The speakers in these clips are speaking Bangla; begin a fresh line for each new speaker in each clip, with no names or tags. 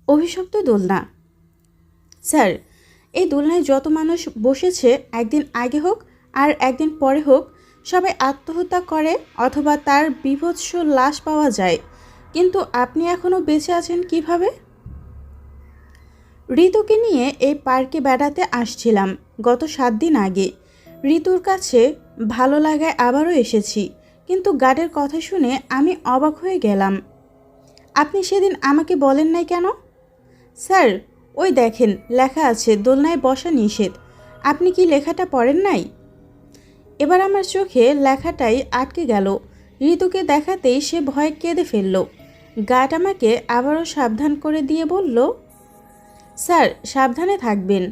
অভিশপ্ত দোলনা। স্যার, এই দোলনায় যত মানুষ বসেছে একদিন আগে হোক আর একদিন পরে হোক সবাই আত্মহত্যা করে অথবা তার বীভৎস লাশ পাওয়া যায়, কিন্তু আপনি এখনও বেঁচে আছেন কিভাবে? ঋতুকে নিয়ে এই পার্কে বেড়াতে আসছিলাম গত 7 দিন আগে। ঋতুর কাছে ভালো লাগায় আবারও এসেছি, কিন্তু গার্ডের কথা শুনে আমি অবাক হয়ে গেলাম। আপনি সেদিন আমাকে বলেন নাই কেন? স্যার, ওই দেখেন লেখা আছে দোলনায় বসা নিষেধ। আপনি কি লেখাটা পড়েন নাই? এবার আমার চোখে লেখাটাই আটকে গেল। ঋতুকে দেখাতেই সে ভয়ে কেঁদে ফেলল। গার্ড আমাকে আবারও সাবধান করে দিয়ে বলল, স্যার সাবধানে থাকবেন।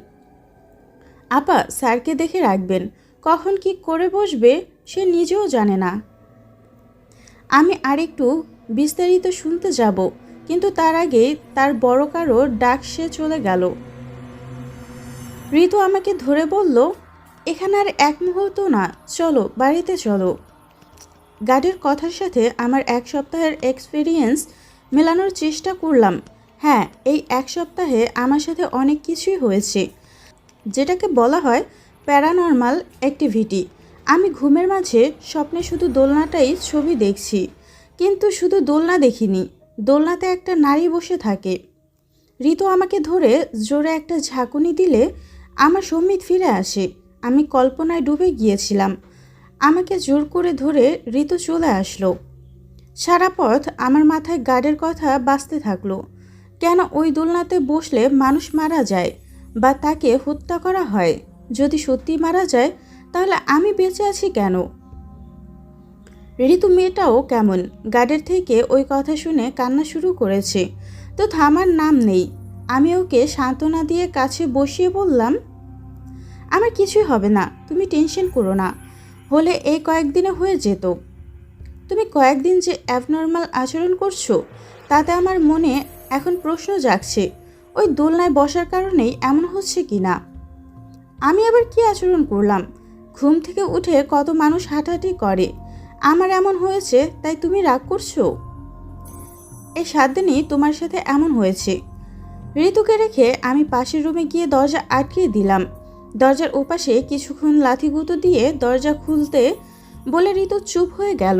আপা, স্যারকে দেখে রাখবেন, কখন কি করে বসবে সে নিজেও জানে না। আমি আরেকটু বিস্তারিত শুনতে যাব, কিন্তু তার আগে তার বড় কারো ডাক সে চলে গেল। ঋতু আমাকে ধরে বলল, এখানে আর এক মুহূর্ত না, চলো বাড়িতে চলো। গার্ডের কথার সাথে আমার 1 সপ্তাহের এক্সপিরিয়েন্স মেলানোর চেষ্টা করলাম। হ্যাঁ, এই 1 সপ্তাহে আমার সাথে অনেক কিছুই হয়েছে, যেটাকে বলা হয় প্যারানর্মাল অ্যাক্টিভিটি। আমি ঘুমের মাঝে স্বপ্নে শুধু দোলনাটাই ছবি দেখছি, কিন্তু শুধু দোলনা দেখিনি, দোলনাতে একটা নারী বসে থাকে। ঋতু আমাকে ধরে জোরে একটা ঝাঁকুনি দিলে আমার সম্মিত ফিরে আসে। আমি কল্পনায় ডুবে গিয়েছিলাম। আমাকে জোর করে ধরে ঋতু চলে আসলো। সারা পথ আমার মাথায় গার্ডের কথা বাজতে থাকলো। কেন ওই দোলনাতে বসলে মানুষ মারা যায় বা তাকে হত্যা করা হয়? যদি সত্যি মারা যায় তাহলে আমি বেঁচে আছি কেন? ঋতু মেয়েটাও কেমন, গার্ডের থেকে ওই কথা শুনে কান্না শুরু করেছে, তো থামার নাম নেই। আমি ওকে সান্ত্বনা দিয়ে কাছে বসিয়ে বললাম, আমার কিছুই হবে না, তুমি টেনশন করো না, হলে এই কয়েকদিনে হয়ে যেত। তুমি কয়েকদিন যে অ্যাবনর্মাল আচরণ করছো তাতে আমার মনে এখন প্রশ্ন জাগছে, ওই দোলনায় বসার কারণেই এমন হচ্ছে কি না। আমি আবার কি আচরণ করলাম? ঘুম থেকে উঠে কত মানুষ হাঁটাহাঁটি করে, আমার এমন হয়েছে তাই তুমি রাগ করছো? এই 7 দিনই তোমার সাথে এমন হয়েছে। ঋতুকে রেখে আমি পাশের রুমে গিয়ে দরজা আটকিয়ে দিলাম। দরজার ওপাশে কিছুক্ষণ লাথিগুঁতো দিয়ে দরজা খুলতে বলে ঋতু চুপ হয়ে গেল।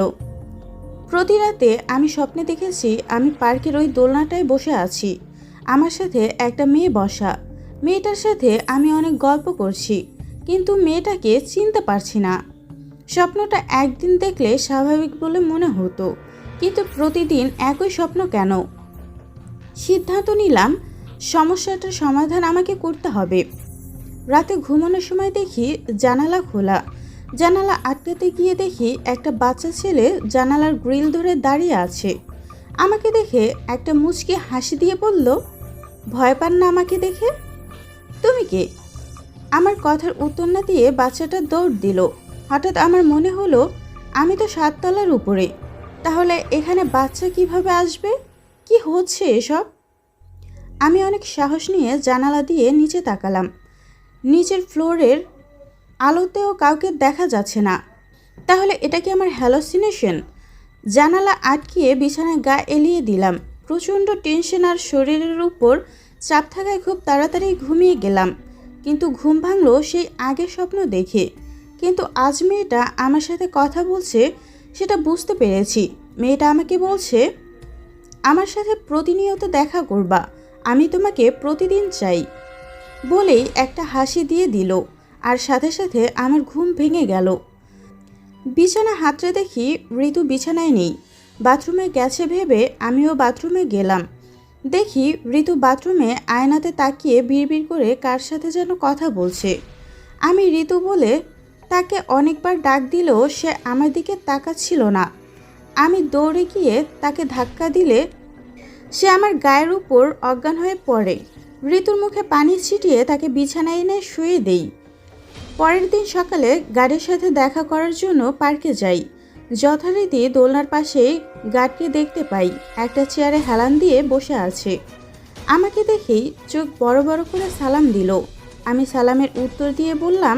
প্রতি রাতে আমি স্বপ্নে দেখেছি আমি পার্কের ওই দোলনাটায় বসে আছি, আমার সাথে একটা মেয়ে বসা। মেয়েটার সাথে আমি অনেক গল্প করছি, কিন্তু মেয়েটাকে চিনতে পারছি না। স্বপ্নটা একদিন দেখলে স্বাভাবিক বলে মনে হতো, কিন্তু প্রতিদিন একই স্বপ্ন কেন? সিদ্ধান্ত নিলাম সমস্যাটার সমাধান আমাকে করতে হবে। রাতে ঘুমানোর সময় দেখি জানালা খোলা। জানালা আটকাতে গিয়ে দেখি একটা বাচ্চা ছেলে জানালার গ্রিল ধরে দাঁড়িয়ে আছে। আমাকে দেখে একটা মুচকি হাসি দিয়ে বলল, ভয় পান না আমাকে দেখে? তুমি কে? আমার কথার উত্তর না দিয়ে বাচ্চাটা দৌড় দিল। হঠাৎ আমার মনে হলো আমি তো 7 তলার উপরে, তাহলে এখানে বাচ্চা কিভাবে আসবে? কি হচ্ছে এসব? আমি অনেক সাহস নিয়ে জানালা দিয়ে নিচে তাকালাম। নিচের ফ্লোরের আলোতেও কাউকে দেখা যাচ্ছে না। তাহলে এটা কি আমার হ্যালোসিনেশন? জানালা আটকিয়ে বিছানায় গা এলিয়ে দিলাম। প্রচণ্ড টেনশন আর শরীরের উপর চাপ থাকায় খুব তাড়াতাড়ি ঘুমিয়ে গেলাম, কিন্তু ঘুম ভাঙলো সেই আগের স্বপ্ন দেখে। কিন্তু আজ মেয়েটা আমার সাথে কথা বলছে সেটা বুঝতে পেরেছি। মেয়েটা আমাকে বলছে, আমার সাথে প্রতিনিয়ত দেখা করবা, আমি তোমাকে প্রতিদিন চাই, বলেই একটা হাসি দিয়ে দিল। আর সাথে সাথে আমার ঘুম ভেঙে গেল। বিছানা হাতড়ে দেখি ঋতু বিছানায় নেই। বাথরুমে গেছে ভেবে আমিও বাথরুমে গেলাম। দেখি ঋতু বাথরুমে আয়নাতে তাকিয়ে বিড়বিড় করে কার সাথে যেন কথা বলছে। আমি ঋতু বলে তাকে অনেকবার ডাক দিলেও সে আমার দিকে তাকাচ্ছিল না। আমি দৌড়ে গিয়ে তাকে ধাক্কা দিলে সে আমার গায়ের উপর অজ্ঞান হয়ে পড়ে। ঋতুর মুখে পানি ছিটিয়ে তাকে বিছানায় এনে শুয়ে দেই। পরের দিন সকালে গার্ডের সাথে দেখা করার জন্য পার্কে যাই। যথারীতি দোলনার পাশেই গার্ডকে দেখতে পাই, একটা চেয়ারে হেলান দিয়ে বসে আছে। আমাকে দেখেই চোখ বড় বড় করে সালাম দিল। আমি সালামের উত্তর দিয়ে বললাম,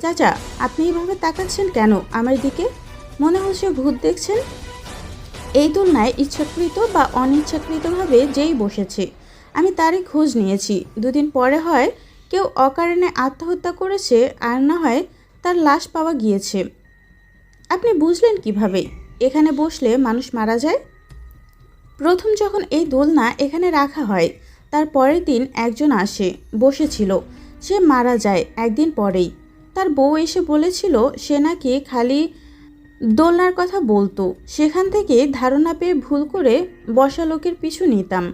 চাচা, আপনি এভাবে তাকাচ্ছেন কেন আমার দিকে? মনে হচ্ছে ভূত দেখছেন। এই দোলনায় ইচ্ছাকৃত বা অনিচ্ছাকৃতভাবে যেই বসেছে আমি তারই খোঁজ নিয়েছি। 2 দিন পরে হয় কেউ অকারণে আত্মহত্যা করেছে, আর না হয় তার লাশ পাওয়া গিয়েছে। আপনি বুঝলেন কিভাবে এখানে বসলে মানুষ মারা যায়? প্রথম যখন এই দোলনা এখানে রাখা হয়, তার পরের দিন একজন আসে, বসেছিল, সে মারা যায় একদিন পরেই। তার বউ এসে বলেছিল সে নাকি খালি দোলনার কথা বলতো। সেখান থেকে ধারণা পেয়ে ভুল করে বসা লোকের পিছু নিতাম।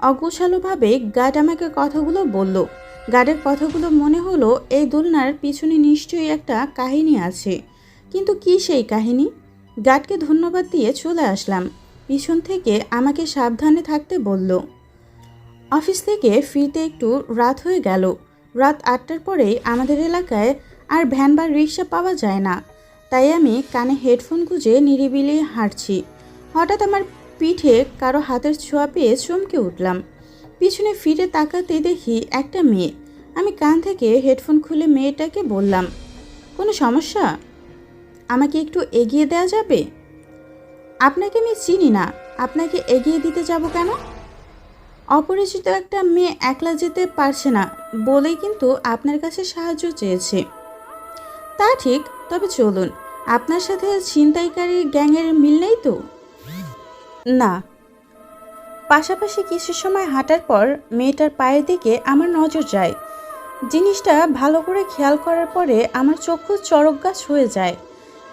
অগোছালোভাবে গার্ড আমাকে কথাগুলো বলল। গার্ডের কথাগুলো মনে হলো এই দোলনার পিছনে নিশ্চয়ই একটা কাহিনী আছে, কিন্তু কি সেই কাহিনী? গার্ডকে ধন্যবাদ দিয়ে চলে আসলাম। পিছন থেকে আমাকে সাবধানে থাকতে বলল। অফিস থেকে ফিরতে একটু রাত হয়ে গেল। রাত 8টার পরেই আমাদের এলাকায় আর ভ্যান বা রিক্সা পাওয়া যায় না। তাই আমি কানে হেডফোন গুঁজে নিরিবিলি হাঁটছি। হঠাৎ আমার পিঠে কারো হাতের ছোঁয়া পেয়ে চমকে উঠলাম। পিছনে ফিরে তাকাতে দেখি একটা মেয়ে। আমি কান থেকে হেডফোন খুলে মেয়েটাকে বললাম, কোনো সমস্যা? আমাকে একটু এগিয়ে দেওয়া যাবে? আপনাকে আমি চিনি না, আপনাকে এগিয়ে দিতে যাব কেন? অপরিচিত একটা মেয়ে একলা যেতে পারছে না বলেই কিন্তু আপনার কাছে সাহায্য চেয়েছে। তা ঠিক, তবে চলুন। আপনার সাথে ছিনতাইকারী গ্যাংয়ের মিল নেই তো? না। পাশাপাশি কিছু সময় হাঁটার পর মেয়েটার পায়ের দিকে আমার নজর যায়। জিনিসটা ভালো করে খেয়াল করার পরে আমার চক্ষু চড়ক গাছ হয়ে যায়।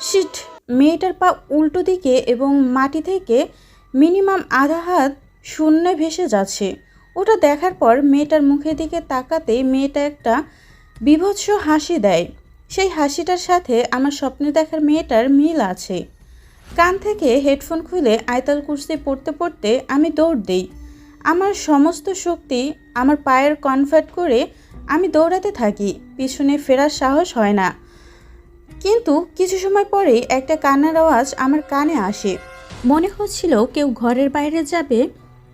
শিট! মেয়েটার পা উল্টো দিকে এবং মাটি থেকে মিনিমাম আধা হাত শূন্যে ভেসে যাচ্ছে। ওটা দেখার পর মেয়েটার মুখের দিকে তাকাতেই মেয়েটা একটা বীভৎস হাসি দেয়। সেই হাসিটার সাথে আমার স্বপ্নে দেখার মেয়েটার মিল আছে। কান থেকে হেডফোন খুলে আয়তাল কুরসি পড়তে পড়তে আমি দৌড় দিই। আমার সমস্ত শক্তি আমার পায়ের কনভার্ট করে আমি দৌড়াতে থাকি। পিছনে ফেরার সাহস হয় না। কিন্তু কিছু সময় পরেই একটা কান্নার আওয়াজ আমার কানে আসে। মনে হচ্ছিল কেউ ঘরের বাইরে যাবে,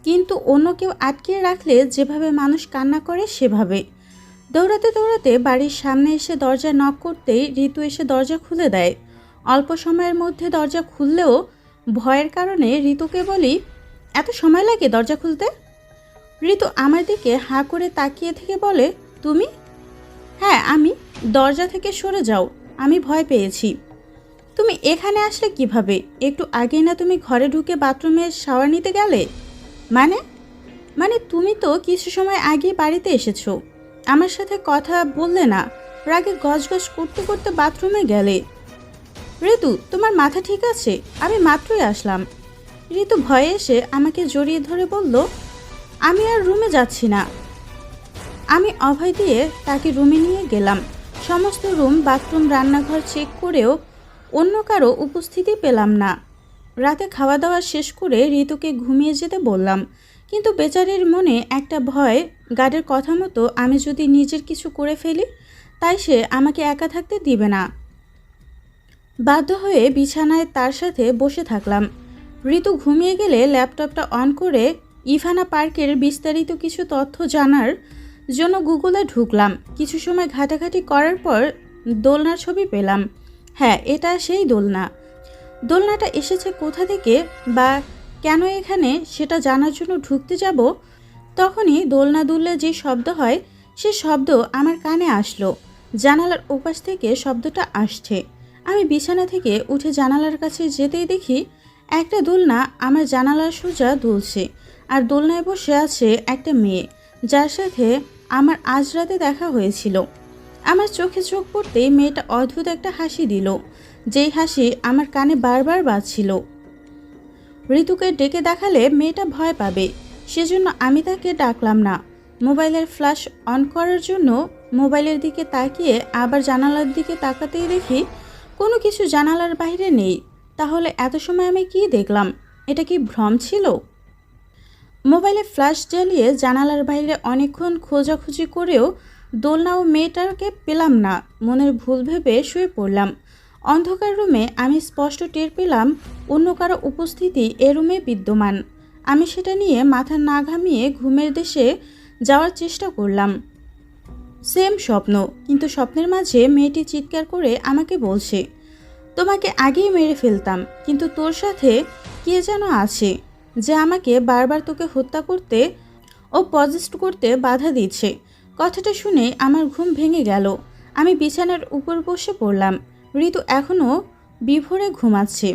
কিন্তু অন্য কেউ আটকে রাখলে যেভাবে মানুষ কান্না করে সেভাবে। দৌড়াতে দৌড়াতে বাড়ির সামনে এসে দরজা নক করতেই ঋতু এসে দরজা খুলে দেয়। অল্প সময়ের মধ্যে দরজা খুললেও ভয়ের কারণে ঋতুকে বলি, এত সময় লাগে দরজা খুলতে? ঋতু আমার দিকে হাঁ করে তাকিয়ে থেকে বলে, তুমি? হ্যাঁ আমি। দরজা থেকে সরে যাও, আমি ভয় পেয়েছি। তুমি এখানে আসলে কিভাবে? একটু আগেই না তুমি ঘরে ঢুকে বাথরুমে শাওয়ার নিতে গেলে? মানে মানে তুমি তো কিছু সময় আগে বাড়িতে এসেছো, আমার সাথে কথা বললে না, রাগে গজগজ করতে করতে বাথরুমে গেলে। ঋতু, তোমার মাথা ঠিক আছে? আমি মাত্রই আসলাম। ঋতু ভয়ে এসে আমাকে জড়িয়ে ধরে বলল, আমি আর রুমে যাচ্ছি না। আমি অভয় দিয়ে তাকে রুমে নিয়ে গেলাম। সমস্ত রুম, বাথরুম, রান্নাঘর চেক করেও অন্য কারো উপস্থিতি পেলাম না। রাতে খাওয়া দাওয়া শেষ করে ঋতুকে ঘুমিয়ে যেতে বললাম, কিন্তু বেচারির মনে একটা ভয়, গার্ডের কথা মতো আমি যদি নিজের কিছু করে ফেলি, তাই সে আমাকে একা থাকতে দিবে না। বাধ্য হয়ে বিছানায় তার সাথে বসে থাকলাম। ঋতু ঘুমিয়ে গেলে ল্যাপটপটা অন করে ইভানা পার্কের বিস্তারিত কিছু তথ্য জানার জন্য গুগলে ঢুকলাম। কিছু সময় ঘাটাঘাটি করার পর দোলনার ছবি পেলাম। হ্যাঁ, এটা সেই দোলনা। দোলনাটা এসেছে কোথা থেকে বা কেন এখানে সেটা জানার জন্য ঢুকতে যাব, তখনই দোলনা দুললে যে শব্দ হয় সে শব্দ আমার কানে আসলো। জানালার ওপাশ থেকে শব্দটা আসছে। আমি বিছানা থেকে উঠে জানালার কাছে যেতেই দেখি একটা দোলনা আমার জানালার সোজা দুলছে, আর দোলনায় বসে আছে একটা মেয়ে, যার সাথে আমার আজ রাতে দেখা হয়েছিল। আমার চোখে চোখ পড়তেই মেয়েটা অদ্ভুত একটা হাসি দিল, যেই হাসি আমার কানে বারবার বাজছিল। ঋতুকে ডেকে দেখালে মেয়েটা ভয় পাবে, সেজন্য আমি তাকে ডাকলাম না। মোবাইলের ফ্ল্যাশ অন করার জন্য মোবাইলের দিকে তাকিয়ে আবার জানালার দিকে তাকাতেই দেখি কোনো কিছু জানালার বাইরে নেই। তাহলে এত সময় আমি কি দেখলাম? এটা কি ভ্রম ছিল? মোবাইলে ফ্ল্যাশ জ্বালিয়ে জানালার বাইরে অনেকক্ষণ খোঁজাখুঁজি করেও দোলনা ও মেয়েটাকে পেলাম না। মনের ভুল ভেবে শুয়ে পড়লাম। অন্ধকার রুমে আমি স্পষ্ট টের পেলাম অন্য কারো উপস্থিতি এ রুমে বিদ্যমান। আমি সেটা নিয়ে মাথা না ঘামিয়ে ঘুমের দেশে যাওয়ার চেষ্টা করলাম। সেম স্বপ্ন, কিন্তু স্বপ্নের মাঝে মেয়েটি চিৎকার করে আমাকে বলছে, তোমাকে আগেই মেরে ফেলতাম, কিন্তু তোর সাথে কে যেন আছে যে আমাকে বারবার তোকে হত্যা করতে ও পজেস্ট করতে বাধা দিচ্ছে। কথাটা শুনে আমার ঘুম ভেঙে গেল। আমি বিছানার উপর বসে পড়লাম। ঋতু এখনও বিভোরে ঘুমাচ্ছে।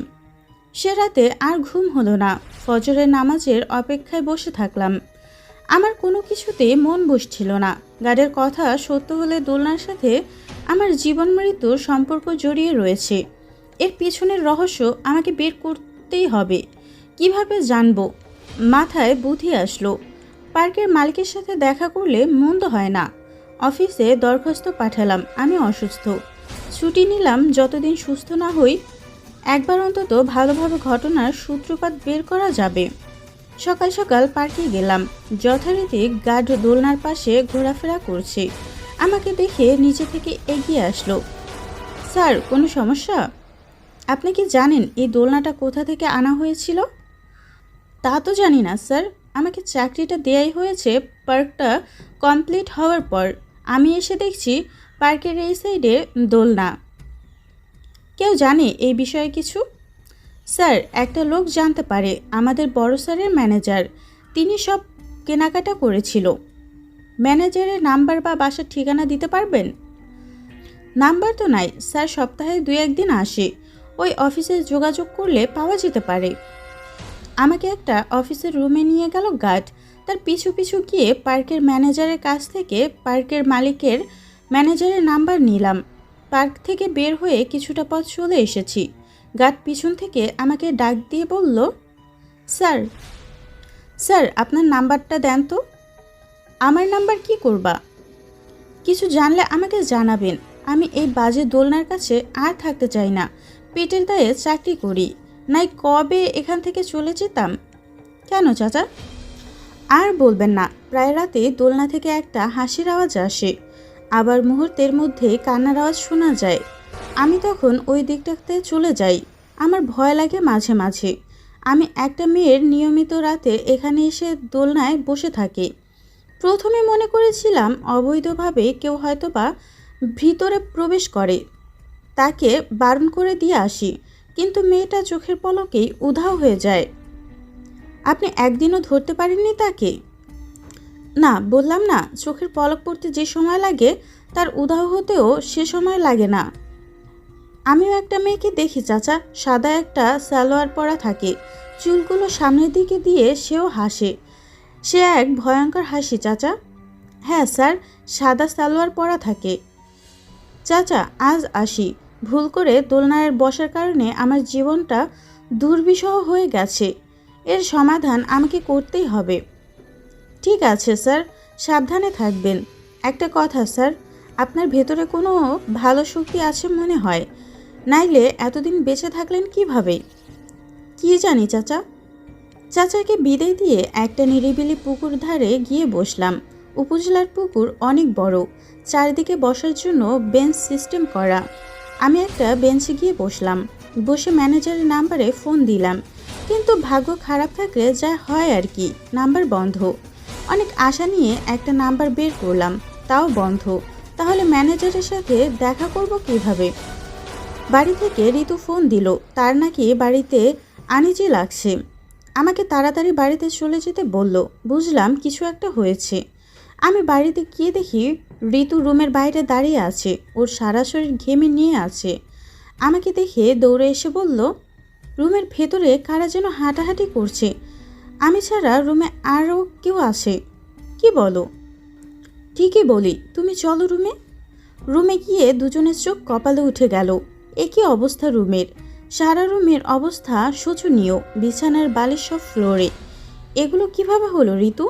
সে রাতে আর ঘুম হলো না। ফজরের নামাজের অপেক্ষায় বসে থাকলাম। আমার কোনো কিছুতে মন বসছিল না। গার্ডের কথা সত্য হলে দোলনার সাথে আমার জীবন মৃত্যুর সম্পর্ক জড়িয়ে রয়েছে। এর পিছনের রহস্য আমাকে বের করতেই হবে। কিভাবে জানবো? মাথায় বুদ্ধি আসলো। পার্কের মালিকের সাথে দেখা করলে মন্দ হয় না। অফিসে দরখাস্ত পাঠালাম, আমি অসুস্থ, ছুটি নিলাম যতদিন সুস্থ না হই। একবার অন্তত ভালোভাবে ঘটনার সূত্রপাত বের করা যাবে। সকাল সকাল পার্কে গেলাম। যথারীতি গার্ড দোলনার পাশে ঘোরাফেরা করছে। আমাকে দেখে নিচে থেকে এগিয়ে আসলো। স্যার, কোনো সমস্যা? আপনি কি জানেন এই দোলনাটা কোথা থেকে আনা হয়েছিল? তা তো জানি না স্যার। আমাকে চাকরিটা দেয়াই হয়েছে পার্কটা কমপ্লিট হওয়ার পর। আমি এসে দেখছি পার্কের এই সাইডে দোলনা। কেউ জানে এই বিষয়ে কিছু? স্যার, একটা লোক জানতে পারে, আমাদের বড় স্যারের ম্যানেজার। তিনি সব কেনাকাটা করেছিল। ম্যানেজারের নাম্বার বা বাসার ঠিকানা দিতে পারবেন? নাম্বার তো নাই স্যার, সপ্তাহে 2-1 দিন আসে। ওই অফিসে যোগাযোগ করলে পাওয়া যেতে পারে। আমাকে একটা অফিসের রুমে নিয়ে গেল গার্ড। তার পিছু পিছু গিয়ে পার্কের ম্যানেজারের কাছ থেকে পার্কের মালিকের ম্যানেজারের নাম্বার নিলাম। পার্ক থেকে বের হয়ে কিছুটা পথ চলে এসেছি। গার্ড পিছন থেকে আমাকে ডাক দিয়ে বলল, স্যার। স্যার, আপনার নাম্বারটা দেন তো। আমার নাম্বার কি করবা? কিছু জানলে আমাকে জানাবেন। আমি এই বাজে দোলনার কাছে আর থাকতে চাই না। পেটের দায়ে চাকরি করি, নাই কবে এখান থেকে চলে যেতাম। কেন চাচা? আর বলবেন না। প্রায় রাতে দোলনা থেকে একটা হাসির আওয়াজ আসে, আবার মুহূর্তের মধ্যেই কান্নার আওয়াজ শোনা যায়। আমি তখন ওই দিকটাতে চলে যাই। আমার ভয় লাগে মাঝে মাঝে। আমি একটা মেয়ের নিয়মিত রাতে এখানে এসে দোলনায় বসে থাকি। প্রথমে মনে করেছিলাম অবৈধভাবে কেউ হয়তোবা ভিতরে প্রবেশ করে, তাকে বারণ করে দিয়ে আসি। কিন্তু মেয়েটা চোখের পলকেই উধাও হয়ে যায়। আপনি একদিনও ধরতে পারেননি তাকে? না, বললাম না, চোখের পলক পড়তে যে সময় লাগে তার উধাও হতেও সে সময় লাগে না। আমিও একটা মেয়েকে দেখি চাচা, সাদা একটা সালোয়ার পরা থাকে, চুলগুলো সামনের দিকে দিয়ে সেও হাসে। সে এক ভয়ঙ্কর হাসি চাচা। হ্যাঁ স্যার, সাদা সালোয়ার পরা থাকে। চাচা, আজ আসি। ভুল করে দোলনায় বসার কারণে আমার জীবনটা দুর্বিষহ হয়ে গেছে। এর সমাধান আমাকে করতেই হবে। ঠিক আছে স্যার, সাবধানে থাকবেন। একটা কথা স্যার, আপনার ভেতরে কোনো ভালো শক্তি আছে মনে হয়, নাইলে এতদিন বেঁচে থাকলেন কিভাবে? কি জানি চাচা। চাচাকে বিদায় দিয়ে একটা নিরিবিলি পুকুর ধারে গিয়ে বসলাম। উপজেলার পুকুর অনেক বড়, চারিদিকে বসার জন্য বেঞ্চ সিস্টেম করা। আমি একটা বেঞ্চে গিয়ে বসলাম। বসে ম্যানেজারের নাম্বারে ফোন দিলাম, কিন্তু ভাগ্য খারাপ থাকলে যা হয় আর কি, নাম্বার বন্ধ। অনেক আশা নিয়ে একটা নাম্বার বের করলাম, তাও বন্ধ। তাহলে ম্যানেজারের সাথে দেখা করব কিভাবে? বাড়ি থেকে ঋতু ফোন দিল, তার নাকি বাড়িতে আনিজি লাগছে। আমাকে তাড়াতাড়ি বাড়িতে চলে যেতে বলল। বুঝলাম কিছু একটা হয়েছে। আমি বাড়িতে গিয়ে দেখি ঋতু রুমের বাইরে দাঁড়িয়ে আছে, ওর সারা শরীর ঘেমে নিয়ে আছে। আমাকে দেখে দৌড়ে এসে বলল, রুমের ভেতরে কারা যেন হাঁটাহাঁটি করছে। আমি ছাড়া রুমে আরও কেউ আছে। কি বলো? ঠিকই বলি, তুমি চলো রুমে। রুমে গিয়ে দুজনের চোখ কপালে উঠে গেল। একই অবস্থা রুমের। সারা রুমের অবস্থা শোচনীয়, বিছানার বালিশ সব ফ্লোরে। এগুলো কিভাবে হলো ঋতু?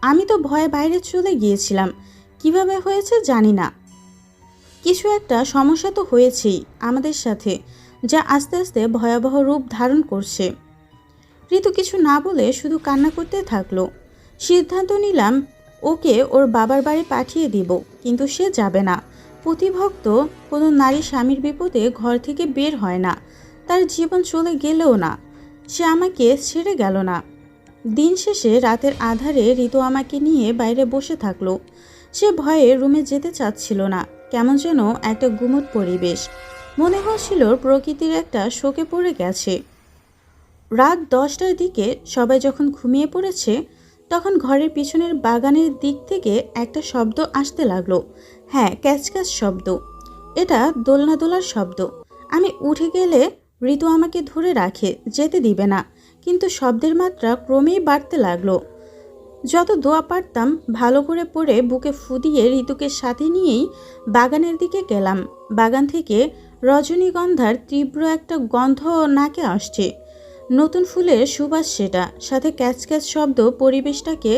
আমি তো ভয়ে বাইরে চলে গিয়েছিলাম, কিভাবে হয়েছে জানি না। কিছু একটা সমস্যা তো হয়েছেই আমাদের সাথে, যা আস্তে আস্তে ভয়াবহ রূপ ধারণ করছে। ঋতু কিছু না বলে শুধু কান্না করতে থাকলো। সিদ্ধান্ত নিলাম ওকে ওর বাবার বাড়ি পাঠিয়ে দিব, কিন্তু সে যাবে না। পতিভক্ত কোনো নারী স্বামীর বিপদে ঘর থেকে বের হয় না, তার জীবন চলে গেলেও না, সে আমাকে ছেড়ে গেল না। দিন শেষে রাতের আধারে ঋতু আমাকে নিয়ে বাইরে বসে থাকলো। সে ভয়ে রুমে যেতে চাচ্ছিল না। কেমন যেন একটা গুমট পরিবেশ। মনে হচ্ছিল প্রকৃতির একটা শোকে পড়ে গেছে। রাত 10টার দিকে সবাই যখন ঘুমিয়ে পড়েছে, তখন ঘরের পিছনের বাগানের দিক থেকে একটা শব্দ আসতে লাগলো। হ্যাঁ, ক্যাচক্যাচ শব্দ। এটা দোলনা দোলার শব্দ। আমি উঠে গেলে ঋতু আমাকে ধরে রাখে, যেতে দিবে না। কিন্তু শব্দের মাত্রা ক্রমেই বাড়তে লাগলো। যত দোয়া পারতাম ভালো করে পড়ে বুকে ফু দিয়ে ঋতুকে সাথে নিয়েই বাগানের দিকে গেলাম। বাগান থেকে রজনীগন্ধার তীব্র একটা গন্ধ নাকে আসছে। নতুন ফুলের সুবাস সেটা, সাথে ক্যাচক্যাচ শব্দ পরিবেশটাকে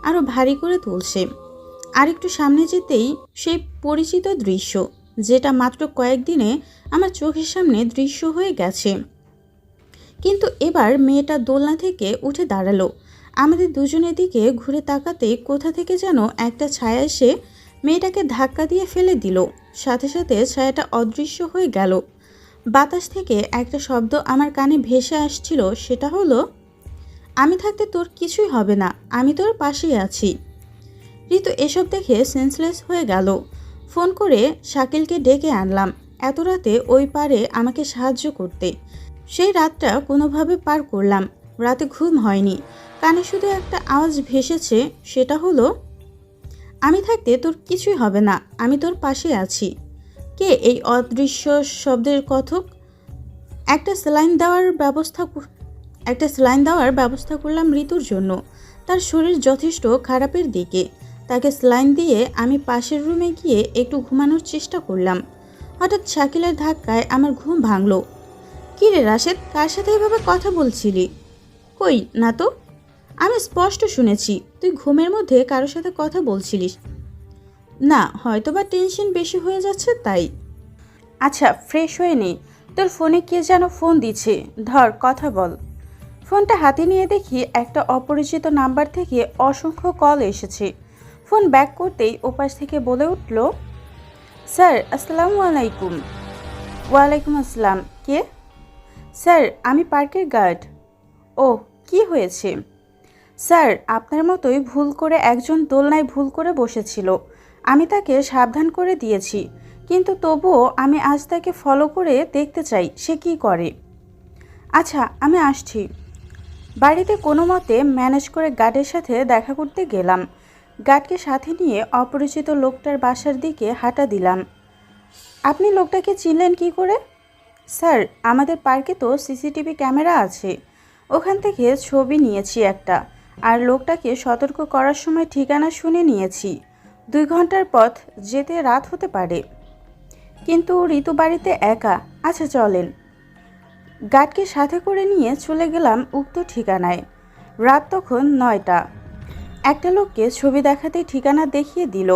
আরও ভারী করে তুলছে। আরেকটু সামনে যেতেই সেই পরিচিত দৃশ্য, যেটা মাত্র কয়েকদিনে আমার চোখের সামনে দৃশ্য হয়ে গেছে। কিন্তু এবার মেয়েটা দোলনা থেকে উঠে দাঁড়ালো। আমাদের দুজনের দিকে ঘুরে তাকাতে কোথা থেকে যেন একটা ছায়া এসে মেয়েটাকে ধাক্কা দিয়ে ফেলে দিল। সাথে সাথে ছায়াটা অদৃশ্য হয়ে গেল। বাতাস থেকে একটা শব্দ আমার কানে ভেসে আসছিল, সেটা হলো, আমি থাকতে তোর কিছুই হবে না, আমি তোর পাশেই আছি। ঋতু এসব দেখে সেন্সলেস হয়ে গেল। ফোন করে শাকিলকে ডেকে আনলাম এত রাতে ওই পারে আমাকে সাহায্য করতে। সেই রাতটা কোনোভাবে পার করলাম। রাতে ঘুম হয়নি। কানে শুধু একটা আওয়াজ ভেসেছে, সেটা হলো, আমি থাকতে তোর কিছুই হবে না, আমি তোর পাশে আছি। কে এই অদৃশ্য শব্দের কথক? একটা স্যালাইন দেওয়ার ব্যবস্থা করলাম ঋতুর জন্য। তার শরীর যথেষ্ট খারাপের দিকে। তাকে স্যালাইন দিয়ে আমি পাশের রুমে গিয়ে একটু ঘুমানোর চেষ্টা করলাম। হঠাৎ শাকিলের ধাক্কায় আমার ঘুম ভাঙল। কী রে রাশেদ, কার সাথে এভাবে কথা বলছিলি? কই না তো, আমি স্পষ্ট শুনেছি তুই ঘুমের মধ্যে কারোর সাথে কথা বলছিলিস। না, হয়তোবা টেনশন বেশি হয়ে যাচ্ছে তাই। আচ্ছা, ফ্রেশ হয়ে নে, তোর ফোনে কে যেন ফোন দিচ্ছে, ধর কথা বল। ফোনটা হাতে নিয়ে দেখি একটা অপরিচিত নাম্বার থেকে অসংখ্য কল এসেছে। ফোন ব্যাক করতেই ওপাশ থেকে বলে উঠল, স্যার আসসালামু আলাইকুম। ওয়ালাইকুম আসসালাম। কে? স্যার, আমি পার্কের গার্ড। ও, কি হয়েছে? স্যার, আপনার মতোই ভুল করে একজন দোলনায় ভুল করে বসেছিল। আমি তাকে সাবধান করে দিয়েছি, কিন্তু তবুও আমি আজ তাকে ফলো করে দেখতে চাই সে কি করে। আচ্ছা, আমি আসছি। বাড়িতে কোনো মতে ম্যানেজ করে গার্ডের সাথে দেখা করতে গেলাম। গার্ডকে সাথে নিয়ে অপরিচিত লোকটার বাসার দিকে হাঁটা দিলাম। আপনি লোকটাকে চিনলেন কি করে? স্যার, আমাদের পার্কে তো সিসিটিভি ক্যামেরা আছে, ওখান থেকে ছবি নিয়েছি একটা, আর লোকটাকে সতর্ক করার সময় ঠিকানা শুনে নিয়েছি। 2 ঘন্টার পথ যেতে রাত হতে পারে। কিন্তু ঋতু বাড়িতে একা। আচ্ছা চলেন। গার্ডকে সাথে করে নিয়ে চলে গেলাম উক্ত ঠিকানায়। রাত তখন 9টা। একটা লোককে ছবি দেখাতেই ঠিকানা দেখিয়ে দিল।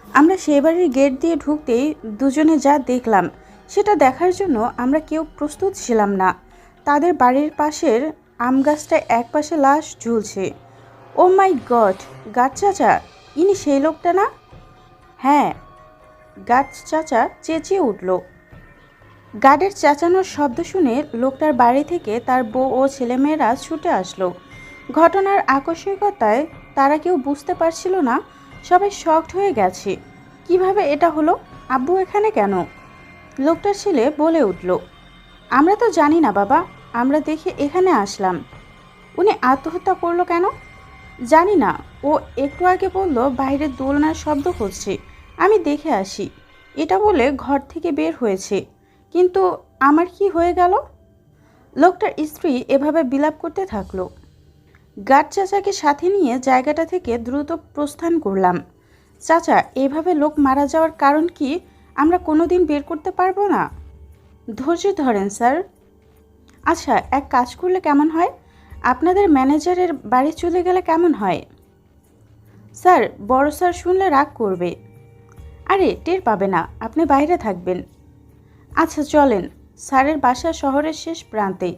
আমরা সেই বাড়ির গেট দিয়ে ঢুকতেই দুজনে যা দেখলাম সেটা দেখার জন্য আমরা কেউ প্রস্তুত ছিলাম না। তাদের বাড়ির পাশের আম গাছটায় একপাশে লাশ ঝুলছে। ও মাই গড, গাছ চাচা, ইনি সেই লোকটা না? হ্যাঁ, গাছ চাচা চেঁচিয়ে উঠল। গার্ডের চেঁচানোর শব্দ শুনে লোকটার বাড়ি থেকে তার বউ ও ছেলেমেয়েরা ছুটে আসলো। ঘটনার আকস্মিকতায় তারা কেউ বুঝতে পারছিল না, সবাই শকড হয়ে গেছে। কিভাবে এটা হলো? আব্বু এখানে কেন? লোকটার ছেলে বলে উঠল, আমরা তো জানি না বাবা, আমরা দেখে এখানে আসলাম। উনি আত্মহত্যা করলো কেন? জানি না, ও একটু আগে বলল বাইরে দোলনার শব্দ হচ্ছে, আমি দেখে আসি। এটা বলে ঘর থেকে বের হয়েছে। কিন্তু আমার কি হয়ে গেল? লোকটার স্ত্রী এভাবে বিলাপ করতে থাকলো। গার্ড চাচাকে সাথে নিয়ে জায়গাটা থেকে দ্রুত প্রস্থান করলাম। চাচা, এভাবে লোক মারা যাওয়ার কারণ কি আমরা কোনোদিন বের করতে পারবো না? ধৈর্য ধরেন স্যার। আচ্ছা, এক কাজ করলে কেমন হয়? আপনাদের ম্যানেজারের বাড়ি চলে গেলে কেমন হয়? স্যার, বড় স্যার শুনলে রাগ করবে। আরে টের পাবে না, আপনি বাইরে থাকবেন। আচ্ছা চলেন। স্যারের বাসা শহরের শেষ প্রান্তে।